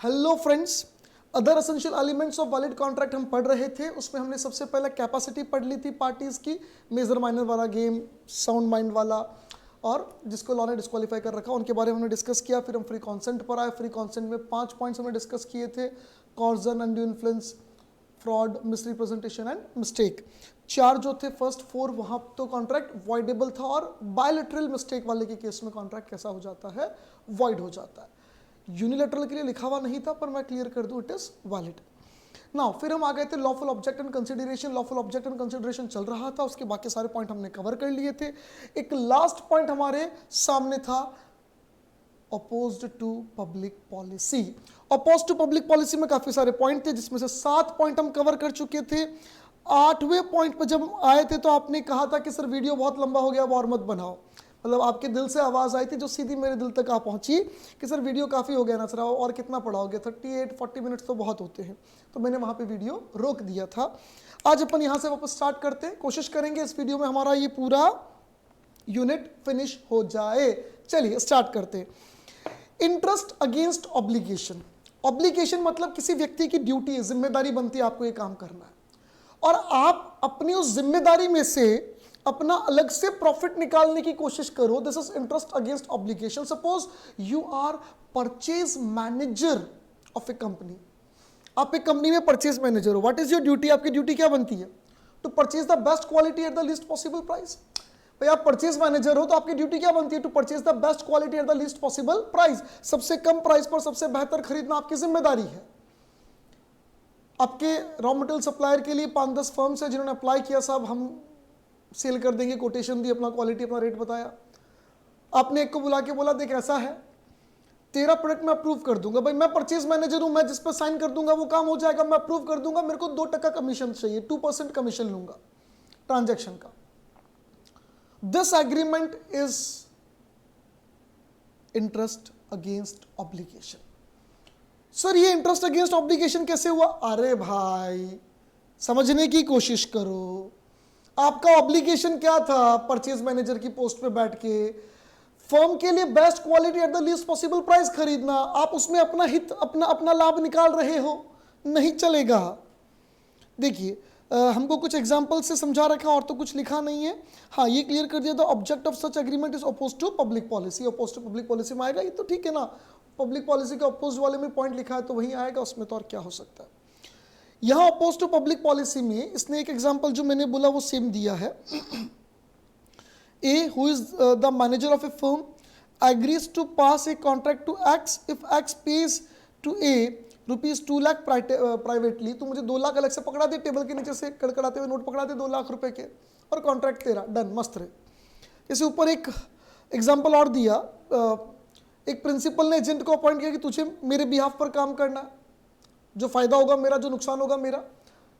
Hello friends, other essential elements of valid contract हम पढ़ रहे थे। उसमें हमने सबसे पहले कैपेसिटी पढ़ ली थी पार्टीज की, मेजर माइनर वाला गेम, साउंड माइंड वाला, और जिसको लॉ ने डिस्क्वालीफाई कर रखा उनके बारे में हमने डिस्कस किया। फिर हम फ्री कॉन्सेंट पर आए। फ्री कॉन्सेंट में 5 पॉइंट्स हमने डिस्कस किए थे: coercion, undue influence, fraud, misrepresentation and mistake. 4 जो थे, फर्स्ट 4 वहाँ तो कॉन्ट्रैक्ट वॉइडेबल था, और बायलैटरल मिस्टेक वाले के केस में कॉन्ट्रैक्ट कैसा हो जाता है, वॉइड हो जाता है। यूनिलैटरल के लिए लिखा हुआ नहीं था, पर मैं क्लियर कर दूं, इट इज वैलिड। नाउ फिर हम आ गए थे lawful object and consideration. Lawful object and consideration चल रहा था, उसके बाकी सारे पॉइंट हमने कवर कर लिए थे। एक लास्ट पॉइंट हमारे सामने था, opposed to public policy. Oppose to public policy में काफी सारे पॉइंट थे, जिसमें से 7 पॉइंट हम कवर कर चुके थे। 8वें पॉइंट पर जब हम आए थे तो आपने कहा था कि सर वीडियो बहुत लंबा हो गया, अब और मत बनाओ। मतलब आपके दिल से आवाज़ आई थी जो सीधी मेरे दिल तक आ पहुंची कि सर वीडियो काफ़ी हो गया ना सर, और कितना पढ़ाओगे, 38-40 मिनट्स तो बहुत होते हैं। तो मैंने वहाँ पे वीडियो रोक दिया था। आज अपन यहाँ से वापस स्टार्ट करते हैं, कोशिश करेंगे इस वीडियो में हमारा ये पूरा यूनिट फिनिश हो जाए। चलिए स्टार्ट करते हैं। Interest against obligation. ऑब्लिगेशन मतलब किसी व्यक्ति की ड्यूटी है, जिम्मेदारी बनती है आपको ये काम करना है, और आप अपनी उस जिम्मेदारी में से अपना अलग से प्रॉफिट निकालने की कोशिश करो। This is interest against obligation. Suppose you are purchase manager of a company. आप एक कंपनी में परचेज मैनेजर हो। What is your duty? आपकी ड्यूटी क्या बनती है? To purchase the best quality at the least possible price. भाई आप परचेज मैनेजर हो तो आपकी ड्यूटी क्या बनती है? To purchase the best quality at the least possible price. सबसे कम प्राइस पर सबसे बेहतर खरीदना आपकी जिम्मेदारी है। आपके रॉ मटेरियल सप्लायर के लिए 5-10 फर्म्स है जिन्होंने अप्लाई किया, साहब हम सेल कर देंगे, कोटेशन दी, अपना क्वालिटी, अपना रेट बताया। आपने एक को बुला के बोला, देख ऐसा है, तेरा प्रोडक्ट मैं अप्रूव कर दूंगा। भाई मैं परचेज मैनेजर हूं, मैं जिस पर साइन कर दूंगा वो काम हो जाएगा, मैं अप्रूव कर दूंगा, मेरे को 2% कमीशन चाहिए, 2% कमीशन लूंगा ट्रांजैक्शन का। This agreement is interest against obligation. Sir ये इंटरेस्ट अगेंस्ट ऑब्लिगेशन कैसे हुआ? अरे भाई समझने की कोशिश करो। आपका ऑब्लिगेशन क्या था? परचेज मैनेजर की पोस्ट पे बैठ के फर्म के लिए best quality at the least possible price खरीदना। आप उसमें अपना हित, अपना लाभ निकाल रहे हो, नहीं चलेगा। देखिए हमको कुछ एग्जांपल से समझा रखा, और तो कुछ लिखा नहीं है। हाँ ये क्लियर कर दिया, the object of such agreement is oppose to public policy. Oppose to public policy में आएगा, ये तो ठीक है ना। पब्लिक पॉलिसी के अपोज वाले में पॉइंट लिखा है तो वही आएगा, उसमें तो और क्या हो सकता है। यहां अपोज टू पब्लिक पॉलिसी में इसने एक एग्जांपल जो मैंने बोला वो सेम दिया है। A who is the manager of a firm agrees to pass a contract to X if X pays to A ₹2 lakh privately. तो मुझे 2 लाख अलग से पकड़ा दे, टेबल के नीचे से कड़कड़ाते हुए नोट पकड़ा दे 2 लाख रुपए के, और कॉन्ट्रैक्ट तेरा, डन, मस्त रहे। इससे ऊपर एक एग्जांपल और दिया, एक प्रिंसिपल ने एजेंट को अपॉइंट किया कि तुझे मेरे बिहाफ पर काम करना है, जो फायदा होगा मेरा, जो नुकसान होगा मेरा।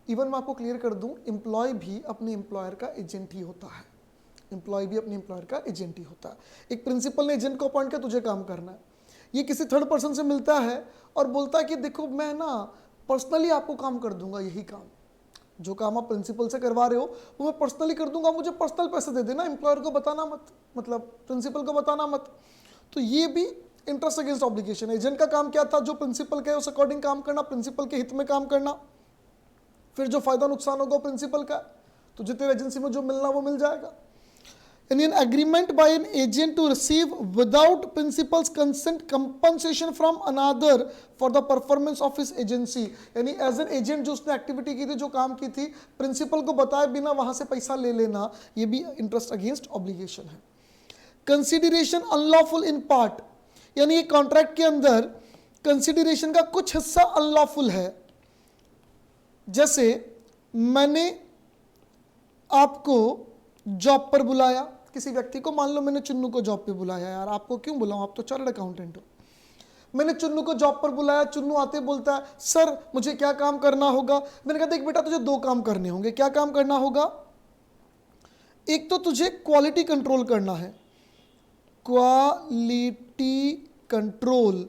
इवन मैं आपको क्लियर कर दूं, एम्प्लॉय भी अपने एम्प्लॉयर का एजेंट ही होता है। एम्प्लॉय भी अपने एम्प्लॉयर का एजेंट ही होता है। एक प्रिंसिपल ने एजेंट को अपॉइंट किया, तुझे काम करना है। ये किसी थर्ड पर्सन से मिलता है और बोलता है कि देखो मैं ना पर्सनली आपको काम कर दूंगा, यही काम जो काम आप प्रिंसिपल से करवा रहे हो वो मैं पर्सनली कर दूंगा, मुझे पर्सनल पैसे दे देना, एम्प्लॉयर को बताना मत, मतलब प्रिंसिपल को बताना मत। तो ये भी इंटरेस्ट अगेंस्ट ऑब्लिगेशन है। एजेंट का काम क्या था? जो प्रिंसिपल का है उस अकॉर्डिंग काम करना, प्रिंसिपल के हित में काम करना, फिर जो फायदा नुकसान होगा प्रिंसिपल का, तुझे तेरे एजेंसी में जो मिलना वो मिल जाएगा। यानी an agreement by an agent to receive without principal's consent compensation from another for the performance of his agency। यानी एज एन एजेंट जो उसने एक्टिविटी की थी, जो काम की थी, प्रिंसिपल को बताए बिना वहां से पैसा ले लेना, ये भी इंटरेस्ट अगेंस्ट ऑब्लिगेशन है। कंसिडरेशन अनलॉफुल इन पार्ट, यानी एक कॉन्ट्रैक्ट के अंदर कंसिडरेशन का कुछ हिस्सा अनलॉफुल है। जैसे मैंने आपको जॉब पर बुलाया, किसी व्यक्ति को, मान लो मैंने चुन्नू को जॉब पे बुलाया। यार आपको क्यों बुलाऊं, आप तो चार्टर्ड अकाउंटेंट हो। मैंने चुन्नू को जॉब पर बुलाया, चुन्नू आते बोलता है सर मुझे क्या काम करना होगा। मैंने कहा देख बेटा तुझे 2 काम करने होंगे। क्या काम करना होगा? एक तो तुझे क्वालिटी कंट्रोल करना है, क्वालिटी कंट्रोल।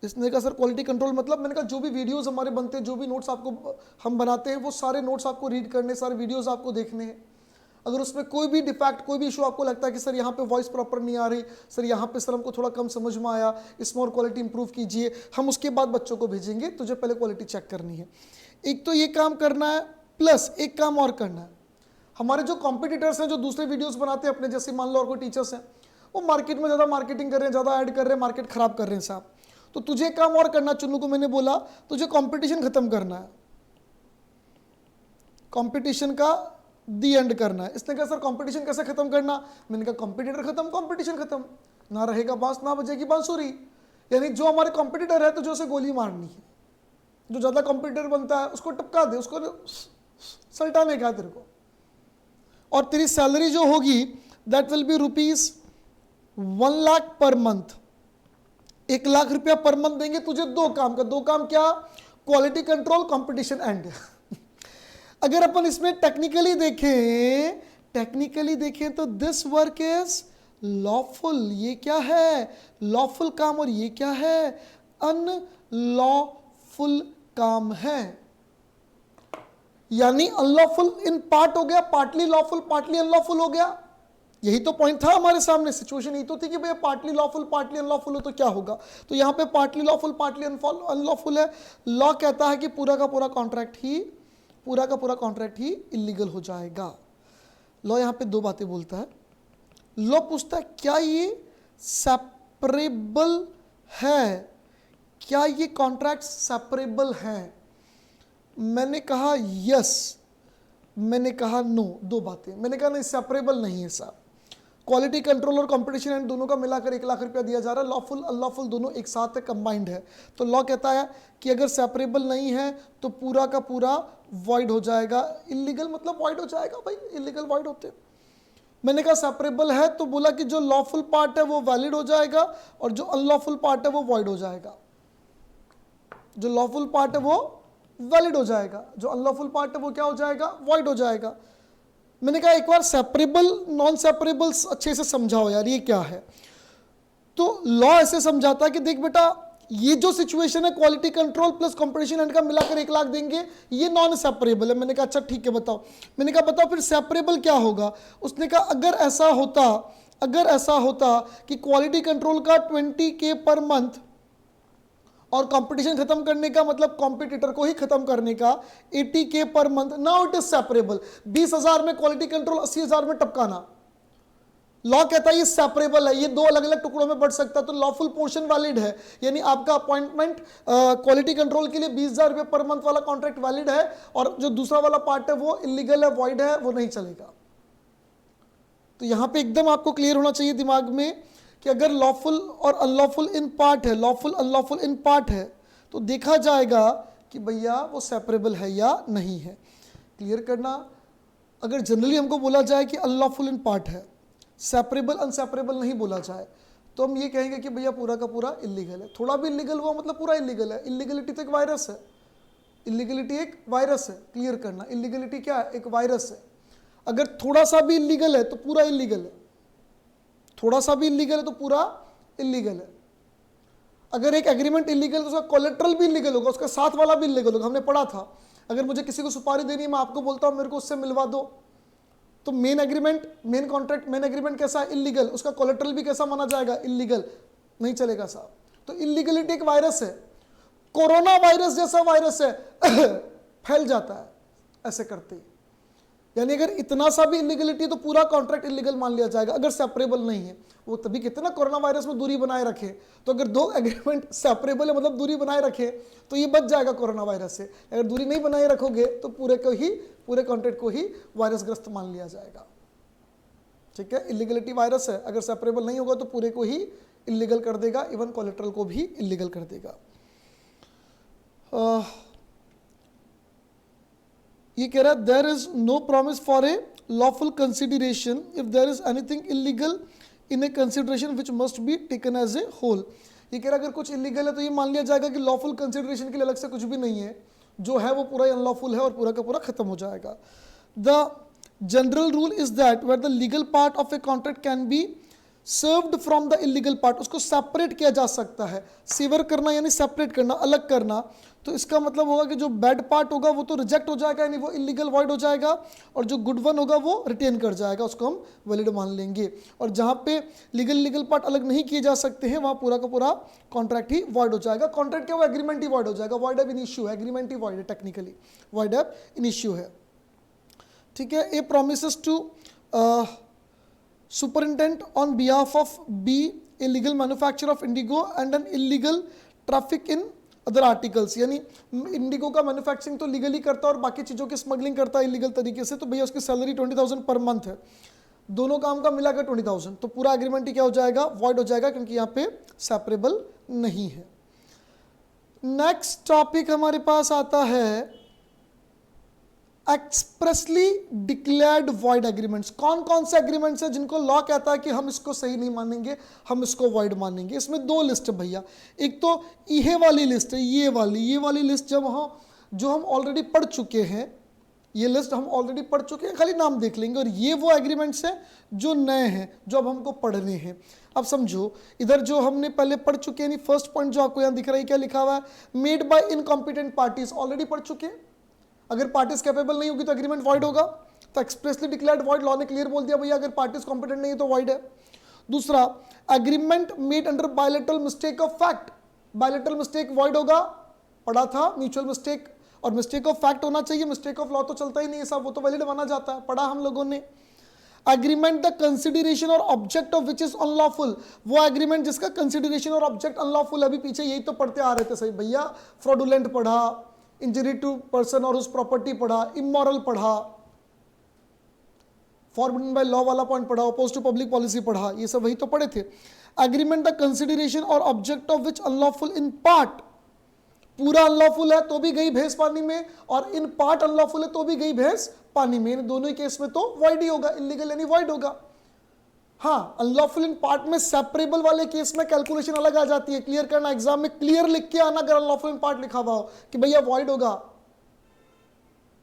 इसने कहा सर क्वालिटी कंट्रोल मतलब? मैंने कहा जो भी वीडियोस हमारे बनते हैं, जो भी नोट्स आपको हम बनाते हैं, वो सारे नोट्स आपको रीड करने, सारे वीडियोस आपको देखने हैं। अगर उसमें कोई भी डिफेक्ट, कोई भी इशू आपको लगता है कि सर यहाँ पे वॉइस प्रॉपर नहीं आ रही, सर यहाँ पे सर हमको थोड़ा कम समझ में आया, इसमें और क्वालिटी इंप्रूव कीजिए, हम उसके बाद बच्चों को भेजेंगे। तुझे पहले क्वालिटी चेक करनी है। एक तो ये काम करना है, प्लस एक काम और करना है। हमारे जो कॉम्पिटिटर्स हैं, जो दूसरे वीडियोस बनाते हैं अपने जैसे, मान लो और कोई टीचर्स हैं, वो मार्केट में ज़्यादा मार्केटिंग कर रहे हैं, ज़्यादा ऐड कर रहे हैं, मार्केट खराब कर रहे हैं साहब। तो तुझे काम और करना, चुन्नू को मैंने बोला तुझे कंपटीशन खत्म करना है, कंपटीशन का दी एंड करना है। इसने कहा सर कंपटीशन कैसे खत्म करना? मैंने कहा कंपटीटर खत्म, कंपटीशन खत्म, ना रहेगा बांस ना बजेगी बांसुरी। यानी जो हमारे कंपटीटर है तो जो उसे गोली मारनी है, जो ज़्यादा कंपटीटर बनता है उसको टपका दे, उसको सल्टाने का तेरे को। और तेरी सैलरी जो होगी that will be ₹1 lakh per month. 1 lakh रुपया पर मंथ देंगे तुझे दो काम का। दो काम क्या? Quality control, competition and. अगर अपन इसमें टेक्निकली देखें तो दिस वर्क इज लॉफुल। ये क्या है? लॉफुल काम। और ये क्या है? अनलॉफुल काम है। यानी अनलॉफुल इन पार्ट हो गया, पार्टली लॉफुल, पार्टली अनलॉफुल हो गया। यही तो पॉइंट था हमारे सामने। सिचुएशन यही तो थी कि भैया पार्टली लॉफुल पार्टली अनलॉफुल हो तो क्या होगा। तो यहां पे पार्टली लॉफुल पार्टली अनलॉफुल है। लॉ कहता है कि पूरा का पूरा कॉन्ट्रैक्ट ही इलीगल हो जाएगा। लॉ यहां पे दो बातें बोलता है। लॉ पूछता है क्या ये सेपरेबल है, क्या ये कॉन्ट्रैक्ट सेपरेबल है? मैंने कहा यस, मैंने कहा नो। दो बातें। मैंने कहा नहीं, सेपरेबल नहीं है साहब। क्वालिटी कंट्रोल और कंपटीशन एंड दोनों का मिलाकर 1 लाख रुपया दिया जा रहा है। लॉफुल अनलॉफुल दोनों एक साथ है, कंबाइंड है। तो लॉ कहता है कि अगर सेपरेबल नहीं है तो पूरा का पूरा वॉइड हो जाएगा। इलीगल मतलब वॉइड हो जाएगा भाई, इलीगल वॉइड होते हैं। मैंने कहा सेपरेबल है तो बोला कि जो लॉफुल पार्ट है वो वैलिड हो जाएगा और जो अनलॉफुल पार्ट है वो वॉइड हो जाएगा। जो लॉफुल पार्ट है वो वैलिड हो जाएगा, जो अनलॉफुल पार्ट है वो क्या हो जाएगा? वॉइड हो जाएगा। मैंने कहा एक बार सेपरेबल नॉन सेपरेबल अच्छे से समझाओ यार, ये क्या है? तो लॉ ऐसे समझाता है कि देख बेटा, ये जो सिचुएशन है quality control plus competition and का मिलाकर 1 लाख देंगे, ये नॉन सेपरेबल है। मैंने कहा अच्छा ठीक है बताओ। मैंने कहा बताओ फिर सेपरेबल क्या होगा? उसने कहा अगर ऐसा होता कि क्वालिटी कंट्रोल का 20K पर मंथ और कंपटीशन खत्म करने का मतलब कॉम्पिटिटर को ही खत्म करने का 80K per month, now it is separable. 20,000 में क्वालिटी कंट्रोल, 80,000 में टपकाना। लॉ कहता है ये सेपरेबल है, ये दो अलग अलग टुकड़ों में बढ़ सकता है, तो लॉफुल पोर्शन वैलिड है। यानी आपका अपॉइंटमेंट क्वालिटी कंट्रोल के लिए 20,000 रुपये पर मंथ वाला कॉन्ट्रैक्ट वैलिड है, और जो दूसरा वाला पार्ट है वो इलीगल है, वॉइड है, वो नहीं चलेगा। तो यहां पे एकदम आपको क्लियर होना चाहिए दिमाग में कि अगर लॉफुल और अनलॉफुल इन पार्ट है, लॉफुल अनलॉफुल इन पार्ट है, तो देखा जाएगा कि भैया वो सेपरेबल है या नहीं है। क्लियर करना। अगर जनरली हमको बोला जाए कि अनलॉफुल इन पार्ट है, सेपरेबल अनसेपरेबल नहीं बोला जाए, तो हम ये कहेंगे कि भैया पूरा का पूरा इलीगल है। थोड़ा भी इलीगल हुआ मतलब पूरा इलीगल है। इलीगलिटी तो एक वायरस है, इलीगलिटी एक वायरस है। क्लियर करना, इलीगलिटी क्या है? एक वायरस है। अगर थोड़ा सा भी इलीगल है तो पूरा इलीगल है, थोड़ा सा भी इलीगल है तो पूरा इलीगल है। अगर एक एग्रीमेंट इलीगल है तो उसका कोलेट्रल भी इलीगल होगा, उसका साथ वाला भी इलीगल होगा। हमने पढ़ा था, अगर मुझे किसी को सुपारी देनी है, मैं आपको बोलता हूं मेरे को उससे मिलवा दो, तो main agreement, main contract, main agreement कैसा है? इलीगल। उसका कोलेट्रल भी कैसा माना जाएगा? इलीगल। नहीं चलेगा साहब। तो इलीगलिटी एक वायरस है, कोरोना वायरस जैसा वायरस है, फैल जाता है ऐसे करते ही। यानी अगर इतना सा भी इलीगलिटी है तो पूरा कॉन्ट्रैक्ट इलीगल मान लिया जाएगा, अगर सेपरेबल नहीं है। वो तभी कितना कोरोना वायरस में दूरी बनाए रखे, तो अगर दो एग्रीमेंट सेपरेबल है मतलब दूरी बनाए रखे, तो ये बच जाएगा कोरोना वायरस से। अगर दूरी नहीं बनाए रखोगे तो पूरे कॉन्ट्रैक्ट को ही वायरस ग्रस्त मान लिया जाएगा। ठीक है, इलीगलिटी वायरस है, अगर सेपरेबल नहीं होगा तो पूरे को ही इलीगल कर देगा, इवन कोलेट्रल को भी इलीगल कर देगा। ये कह रहा है there is no promise for a lawful consideration if there is anything illegal in a consideration which must be taken as a whole. ये कह रहा है अगर कुछ इलीगल है तो ये मान लिया जाएगा कि लॉफुल कंसिडरेशन के लिए अलग से कुछ भी नहीं है, जो है वो पूरा अनलॉफुल है और पूरा का पूरा खत्म हो जाएगा। The general rule is that where the legal part of a contract can be served from the illegal part, उसको सेपरेट किया जा सकता है। सीवर करना यानी सेपरेट करना, अलग करना। तो इसका मतलब होगा कि जो बैड पार्ट होगा वो तो रिजेक्ट हो जाएगा, यानी वो इलीगल वॉइड हो जाएगा, और जो गुड वन होगा वो रिटेन कर जाएगा, उसको हम वैलिड मान लेंगे। और जहाँ पे लीगल पार्ट अलग नहीं किए जा सकते हैं वहाँ पूरा का पूरा कॉन्ट्रैक्ट ही वॉइड हो जाएगा। कॉन्ट्रैक्ट क्या, वो एग्रीमेंट ही वॉइड हो जाएगा। वॉइड एब इन इश्यू है, एग्रीमेंट ही वॉइड है, technically void ab initio है। ठीक है। A promises to superintend on behalf of B a legal manufacture of indigo and an illegal traffic in other articles, यानी Indigo का manufacturing तो legally करता है और बाकी चीज़ों की स्मगलिंग करता है इलीगल तरीके से, तो भैया उसकी सैलरी 20,000 पर मंथ है, दोनों काम का मिलाकर 20,000, तो पूरा एग्रीमेंट ही क्या हो जाएगा, वॉइड हो जाएगा, क्योंकि यहाँ पे सेपरेबल नहीं है। नेक्स्ट टॉपिक हमारे पास आता है एक्सप्रेसली डिक्लेयर्ड वॉइड एग्रीमेंट्स। कौन कौन से एग्रीमेंट्स है जिनको लॉ कहता है कि हम इसको सही नहीं मानेंगे, हम इसको वॉइड मानेंगे। इसमें दो लिस्ट है भैया, एक तो ये वाली लिस्ट है, ये वाली लिस्ट जो हम ऑलरेडी पढ़ चुके हैं, ये लिस्ट हम ऑलरेडी पढ़ चुके हैं, खाली नाम देख लेंगे। और ये वो एग्रीमेंट्स हैं जो नए हैं, जो अब हमको पढ़ने हैं। अब समझो, इधर जो हमने पहले पढ़ चुके हैं, फर्स्ट पॉइंट जो आपको यहाँ दिख रहा है, क्या लिखा हुआ है, made by incompetent parties, already पढ़ चुके हैं। अगर पार्टीज कैपेबल नहीं होगी तो एग्रीमेंट वॉइड होगा, तो एक्सप्रेसली डिक्लेयर्ड वॉइड, लॉ ने क्लियर बोल दिया भैया अगर पार्टीज कॉम्पिटेंट नहीं है तो वॉइड है। दूसरा, agreement made under bilateral mistake of fact, bilateral mistake void होगा, पढ़ा था, म्यूचुअल मिस्टेक और मिस्टेक ऑफ फैक्ट होना चाहिए, मिस्टेक ऑफ लॉ तो चलता ही नहीं है साहब, वो तो वैलिड माना जाता है, पढ़ा हम लोगों ने। एग्रीमेंट द कंसिडरेशन और object of which is unlawful, वो एग्रीमेंट जिसका कंसिडरेशन और ऑब्जेक्ट अनलॉफुल, अभी पीछे यही तो पढ़ते आ रहे थे सही भैया, फ्रॉडुलेंट पढ़ा, इंजरी टू पर्सन और उस प्रॉपर्टी पढ़ा, इमोरल पढ़ा, फॉरबिडन बाय लॉ वाला पॉइंट पढ़ा, अपोज टू पब्लिक पॉलिसी पढ़ा, ये सब वही तो पढ़े थे। एग्रीमेंट द कंसिडरेशन और object of which unlawful in part, पूरा अनलॉफुल है तो भी गई भैंस पानी में, और इन पार्ट अनलॉफुल है तो भी गई भैंस पानी में, दोनों ही केस में तो वॉइड ही होगा, इलीगल यानी वॉइड होगा। हाँ, अनलॉफुल इन पार्ट में सेपरेबल वाले केस में कैलकुलेशन अलग आ जाती है, क्लियर करना, एग्जाम में क्लियर लिख के आना अगर अनलॉफुल इन पार्ट लिखा हुआ हो कि भैया वॉइड होगा,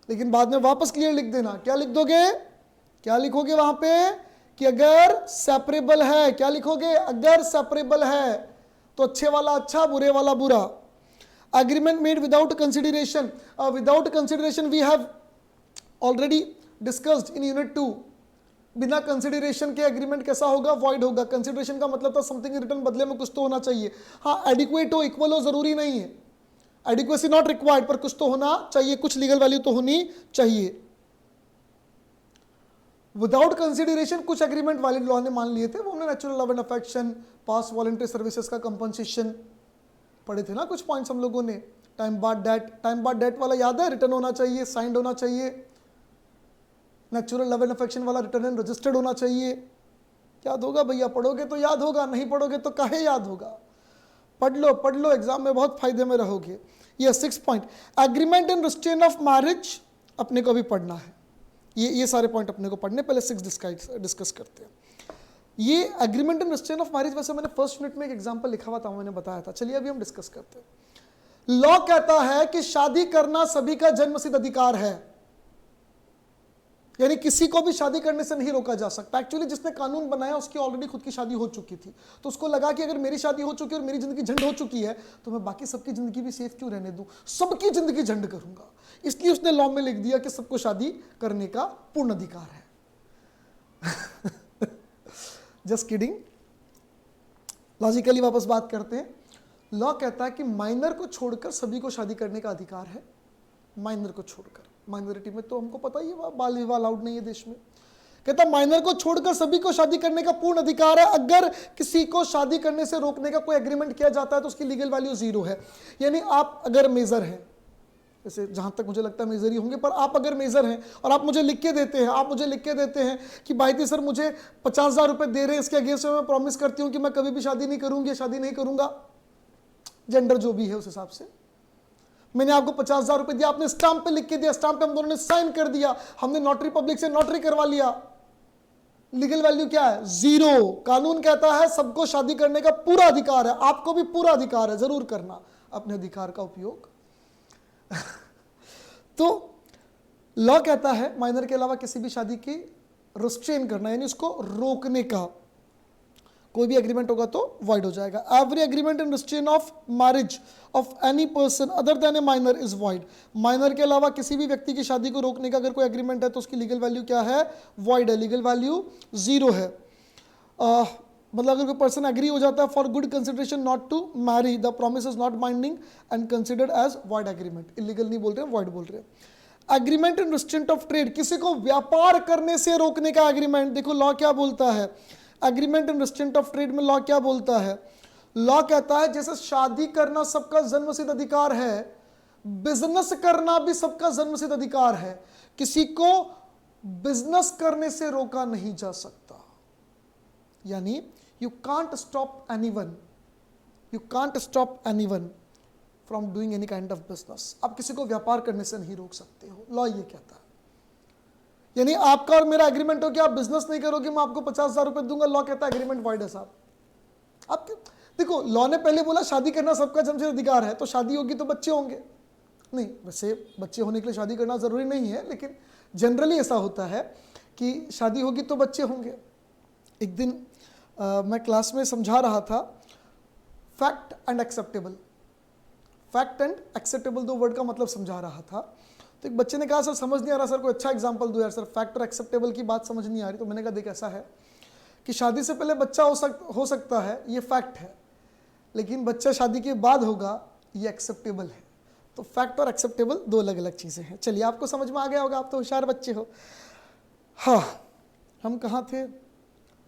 लेकिन बाद में वापस क्लियर लिख देना। क्या लिख दोगे, क्या लिखोगे वहां पे कि अगर सेपरेबल है, क्या लिखोगे, अगर सेपरेबल है तो अच्छे वाला अच्छा, बुरे वाला बुरा। Agreement made without consideration, without consideration we have already discussed in unit 2, बिना कंसिडरेशन के एग्रीमेंट कैसा होगा, वॉइड होगा। कंसिडरेशन का मतलब था समथिंग इन रिटर्न, बदले में कुछ तो होना चाहिए। हाँ, एडिक्वेट हो, इक्वल हो जरूरी नहीं है, एडिक्वेसी नॉट रिक्वायर्ड, पर कुछ तो होना चाहिए, कुछ लीगल वैल्यू तो होनी चाहिए। विदाउट कंसिडरेशन कुछ एग्रीमेंट वैलिड लॉ ने मान लिए थे, वो हमने natural love and affection, pass voluntary services का कंपनसेशन पढ़े थे ना कुछ पॉइंट्स हम लोगों ने। टाइम बाद डेट वाला याद है, रिटर्न होना चाहिए, साइंड होना चाहिए। नेचुरल लव एंड अफेक्शन वाला रिटर्न एंड रजिस्टर्ड होना चाहिए। याद होगा भैया, पढ़ोगे तो याद होगा, नहीं पढ़ोगे तो काहे याद होगा, पढ़ लो, एग्जाम में बहुत फायदे में रहोगे। ये 6 point. Agreement in restrain of marriage अपने को भी पढ़ना है, ये सारे पॉइंट अपने को पढ़ने, पहले 6 डिस्कस करते हैं। ये agreement in restrain of marriage वैसे मैंने फर्स्ट यूनिट में एक एग्जांपल लिखा हुआ था, मैंने बताया था, चलिए अभी हम डिस्कस करते हैं। लॉ कहता है कि शादी करना सभी का जन्मसिद्ध अधिकार है, यानी किसी को भी शादी करने से नहीं रोका जा सकता। एक्चुअली जिसने कानून बनाया उसकी ऑलरेडी खुद की शादी हो चुकी थी, तो उसको लगा कि अगर मेरी शादी हो चुकी है और मेरी जिंदगी झंड हो चुकी है तो मैं बाकी सबकी जिंदगी भी सेफ क्यों रहने दूं, सबकी जिंदगी झंड करूंगा। इसलिए उसने लॉ में लिख दिया कि सबको शादी करने का पूर्ण अधिकार है। जस्ट किडिंग, लॉजिकली वापस बात करते हैं। लॉ कहता है कि माइनर को छोड़कर सभी को शादी करने का अधिकार है, माइनर को छोड़कर। माइनॉरिटी में तो हमको पता ही है बाल विवाह अलाउड नहीं है देश में। कहता माइनर को छोड़कर सभी को शादी करने का पूर्ण अधिकार है। अगर किसी को शादी करने से रोकने का कोई एग्रीमेंट किया जाता है तो उसकी लीगल वैल्यू 0 है। यानी आप अगर मेजर हैं, जैसे जहां तक मुझे लगता है मेजर ही होंगे, पर आप अगर मेजर हैं और आप मुझे लिख के देते हैं, कि भाई सर मुझे 50,000 रुपए दे रहे हैं, इसके अगेंस्ट में मैं प्रॉमिस करती हूं कि मैं कभी भी शादी नहीं करूंगी, शादी नहीं करूंगा, जेंडर जो भी है उस हिसाब से मैंने आपको 50,000 रुपए दिया, आपने स्टाम्प पे लिख के दिया, स्टाम्प पे हम दोनों ने साइन कर दिया, हमने नोटरी पब्लिक से नोटरी करवा लिया, लीगल वैल्यू क्या है, 0। कानून कहता है सबको शादी करने का पूरा अधिकार है, आपको भी पूरा अधिकार है, जरूर करना अपने अधिकार का उपयोग। तो लॉ कहता है माइनर के अलावा किसी भी शादी की रिस्ट्रेन करना, यानी उसको रोकने का। कोई भी एग्रीमेंट होगा तो वॉइड हो जाएगा। Every agreement in restrain of marriage of any person other than A minor is void. Minor के अलावा किसी भी व्यक्ति की शादी को रोकने का अगर कोई एग्रीमेंट है तो उसकी लीगल वैल्यू क्या है? वॉइड है, लीगल वैल्यू 0 है। मतलब अगर कोई पर्सन एग्री हो जाता है for good consideration not to marry, the promise is not binding and considered as void agreement. Illegal नहीं बोल रहे हैं, वॉइड बोल रहे हैं। Agreement in restraint of trade, किसी को व्यापार करने से रोकने का एग्रीमेंट। देखो लॉ क्या बोलता है, agreement in restraint of trade में लॉ क्या बोलता है? लॉ कहता है जैसे शादी करना सबका जन्मसिद्ध अधिकार है, बिजनेस करना भी सबका जन्मसिद्ध अधिकार है। किसी को बिजनेस करने से रोका नहीं जा सकता। यानी you can't stop anyone from doing any kind of business. आप किसी को व्यापार करने से नहीं रोक सकते हो, लॉ ये कहता है। यानी आपका और मेरा एग्रीमेंट हो कि आप बिजनेस नहीं करोगे, मैं आपको 50,000 रुपए दूंगा, लॉ कहता है एग्रीमेंट वॉइड है साहब। आप देखो, लॉ ने पहले बोला शादी करना सबका जन्मसिद्ध अधिकार है, तो शादी होगी तो बच्चे होंगे। नहीं, वैसे बच्चे होने के लिए शादी करना जरूरी नहीं है, लेकिन जनरली ऐसा होता है कि शादी होगी तो बच्चे होंगे। एक दिन मैं क्लास में समझा रहा था फैक्ट एंड एक्सेप्टेबल, दो वर्ड का मतलब समझा रहा था। तो एक बच्चे ने कहा सर समझ नहीं आ रहा, सर कोई अच्छा एग्जांपल दो यार, सर फैक्ट और एक्सेप्टेबल की बात समझ नहीं आ रही। तो मैंने कहा देख ऐसा है कि शादी से पहले बच्चा हो सकता है, ये फैक्ट है, लेकिन बच्चा शादी के बाद होगा, ये एक्सेप्टेबल है। तो फैक्ट और एक्सेप्टेबल दो अलग अलग चीज़ें हैं। चलिए आपको समझ में आ गया होगा, आप तो होशियार बच्चे हो। हाँ, हम कहाँ थे?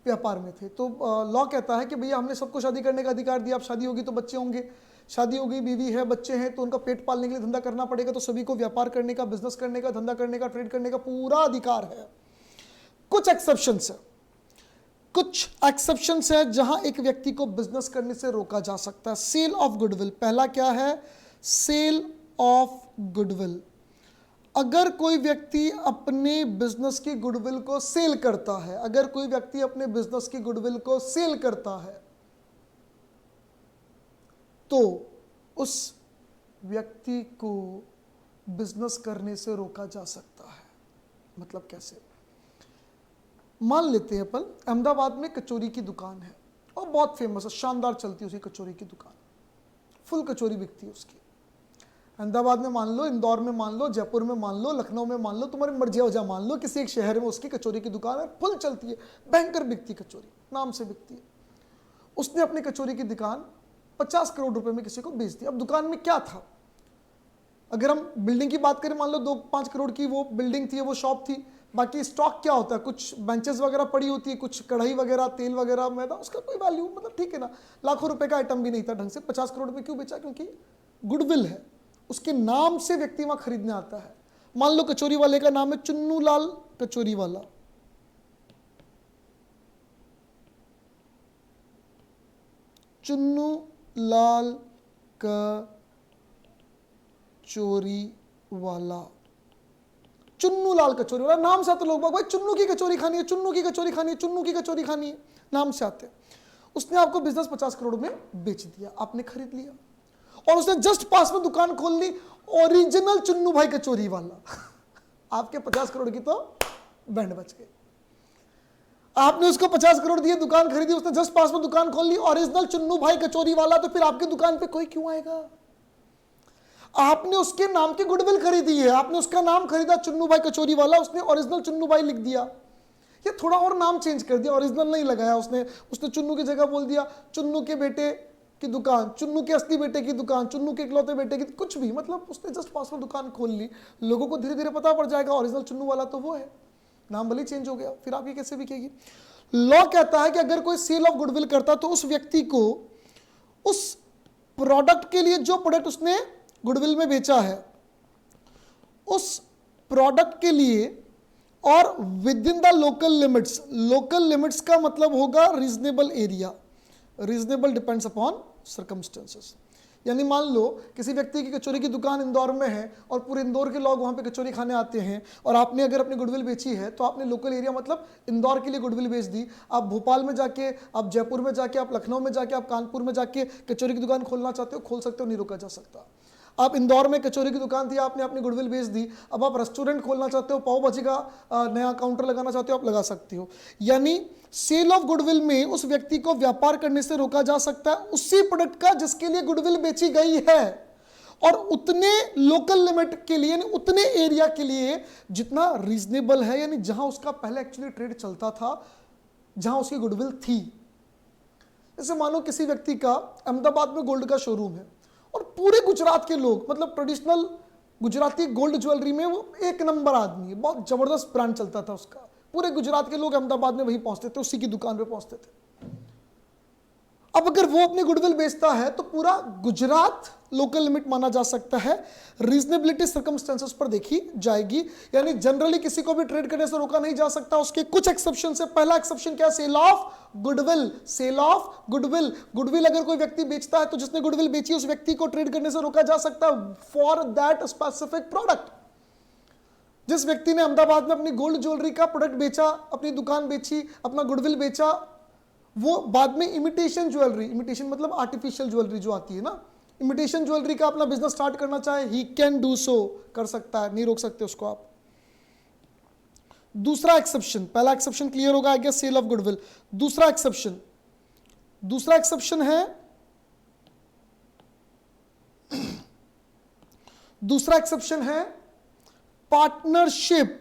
व्यापार में थे। तो लॉ कहता है कि भैया हमने सबको शादी करने का अधिकार दिया, अब शादी होगी तो बच्चे होंगे, शादी हो गई, बीवी है, बच्चे हैं, तो उनका पेट पालने के लिए धंधा करना पड़ेगा, तो सभी को व्यापार करने का, बिजनेस करने का, धंधा करने का, ट्रेड करने का पूरा अधिकार है। कुछ एक्सेप्शंस है जहां एक व्यक्ति को बिजनेस करने से रोका जा सकता है। सेल ऑफ गुडविल, पहला क्या है? Sale of goodwill. अगर कोई व्यक्ति अपने बिजनेस की गुडविल को सेल करता है, अगर कोई व्यक्ति अपने बिजनेस की गुडविल को सेल करता है, तो उस व्यक्ति को बिजनेस करने से रोका जा सकता है। मतलब कैसे? मान लेते हैं अपन अहमदाबाद में कचौरी की दुकान है और बहुत फेमस है, शानदार चलती है उसकी कचौरी की दुकान, फुल कचौरी बिकती है उसकी। अहमदाबाद में मान लो, इंदौर में मान लो, जयपुर में मान लो, लखनऊ में मान लो, तुम्हारी मर्जी हो जा, मान लो किसी एक शहर में उसकी कचौरी की दुकान है, फुल चलती है, भयंकर बिकती कचौरी, नाम से बिकती है। उसने अपनी कचौरी की दुकान 50 करोड़ रुपए में किसी को बेच दी। अब दुकान में क्या था? अगर हम बिल्डिंग की बात करें, मान लो 2-5 करोड़ की वो बिल्डिंग थी, वो शॉप थी, बाकी स्टॉक क्या होता है? कुछ बेंचेस वगैरह पड़ी होती है, कुछ कढ़ाई वगैरह, तेल वगैरह, मैदा, उसका कोई वैल्यू, मतलब ठीक है ना, लाखों रुपए का आइटम भी नहीं था ढंग से। 50 करोड़ में क्यों बेचा? क्योंकि गुडविल है, उसके नाम से व्यक्ति वहां खरीदने आता है। मान लो कचौरी वाले का नाम है चुन्नू लाल कचौरी वाला, चुन्नू लाल कचौरी वाला, चुन्नू लाल कचौरी वाला, नाम से आते लोग भाई चुन्नू की कचौरी खानी है, चुन्नू की कचौरी खानी है, चुन्नू की कचौरी खानी है, नाम से आते। उसने आपको बिजनेस 50 करोड़ में बेच दिया, आपने खरीद लिया, और उसने जस्ट पास में दुकान खोल ली, ओरिजिनल चुन्नू भाई कचौरी वाला। आपके 50 करोड़ की तो बैंड बच गई। आपने उसको 50 करोड़ दिए, दुकान खरीदी, उसने जस्ट पास में दुकान खोल ली, ओरिजिनल चुन्नू भाई कचौरी वाला, तो फिर आपकी दुकान पे कोई क्यों आएगा? आपने उसके नाम की गुडविल खरीदी है, आपने उसका नाम खरीदा चुन्नू भाई कचौरी वाला, उसने ओरिजिनल चुन्नू भाई लिख दिया, या थोड़ा और नाम चेंज कर दिया, ओरिजिनल नहीं लगाया उसने चुन्नू की जगह बोल दिया चुन्नू के बेटे की दुकान, चुन्नू के असली बेटे की दुकान, चुन्नू के इकलौते बेटे की, कुछ भी, मतलब उसने जस्ट पास में दुकान खोल ली, लोगों को धीरे धीरे पता पड़ जाएगा ओरिजिनल चुन्नू वाला तो वो है, नाम भले चेंज हो गया, फिर आपकी कैसे बिकेगी? लॉ कहता है कि अगर कोई सेल ऑफ गुडविल करता तो उस व्यक्ति को उस प्रोडक्ट के लिए, जो प्रोडक्ट उसने गुडविल में बेचा है, उस प्रोडक्ट के लिए, और with in the local limits, local limits का मतलब होगा reasonable area, reasonable depends upon circumstances. यानी मान लो किसी व्यक्ति की कचौरी की दुकान इंदौर में है और पूरे इंदौर के लोग वहाँ पे कचौरी खाने आते हैं, और आपने अगर अपनी गुडविल बेची है तो आपने लोकल एरिया मतलब इंदौर के लिए गुडविल बेच दी। आप भोपाल में जाके, आप जयपुर में जाके, आप लखनऊ में जाके, आप कानपुर में जाके कचौरी की दुकान खोलना चाहते हो, खोल सकते हो, नहीं रोका जा सकता। आप इंदौर में कचौरी की दुकान थी, आपने अपनी गुडविल बेच दी, अब आप रेस्टोरेंट खोलना चाहते हो, पाव भाजी का नया काउंटर लगाना चाहते हो, आप लगा सकते हो। यानी सेल ऑफ गुडविल में उस व्यक्ति को व्यापार करने से रोका जा सकता है उसी प्रोडक्ट का जिसके लिए गुडविल बेची गई है, और उतने लोकल लिमिट के लिए, यानी उतने एरिया के लिए जितना रीजनेबल है, यानी जहां उसका पहले एक्चुअली ट्रेड चलता था, जहां उसकी गुडविल थी। जैसे मानो किसी व्यक्ति का अहमदाबाद में गोल्ड का शोरूम है और पूरे गुजरात के लोग, मतलब ट्रेडिशनल गुजराती गोल्ड ज्वेलरी में वो एक नंबर आदमी है, बहुत जबरदस्त ब्रांड चलता था उसका, पूरे गुजरात के लोग अहमदाबाद में वही पहुंचते थे, उसी की दुकान पे पहुंचते थे। अब अगर वो अपनी गुडविल बेचता है तो पूरा गुजरात लोकल लिमिट माना जा सकता है, रीजनेबिलिटी सर्कमस्टेंसेस पर देखी जाएगी। यानी जनरली किसी को भी ट्रेड करने से रोका नहीं जा सकता, उसके कुछ एक्सेप्शन है। पहला एक्सेप्शन क्या है? Sale of goodwill. Sale of goodwill, goodwill अगर कोई व्यक्ति बेचता है तो जिसने गुडविल बेची उस व्यक्ति को ट्रेड करने से रोका जा सकता है फॉर दैट स्पेसिफिक प्रोडक्ट। जिस व्यक्ति ने अहमदाबाद में अपनी गोल्ड ज्वेलरी का प्रोडक्ट बेचा, अपनी दुकान बेची, अपना गुडविल बेचा, वो बाद में इमिटेशन ज्वेलरी, इमिटेशन मतलब आर्टिफिशियल ज्वेलरी जो आती है ना, इमिटेशन ज्वेलरी का अपना बिजनेस स्टार्ट करना चाहे, ही कैन डू सो, कर सकता है, नहीं रोक सकते उसको आप। दूसरा एक्सेप्शन, पहला एक्सेप्शन क्लियर होगा I guess, sale of goodwill. दूसरा एक्सेप्शन है पार्टनरशिप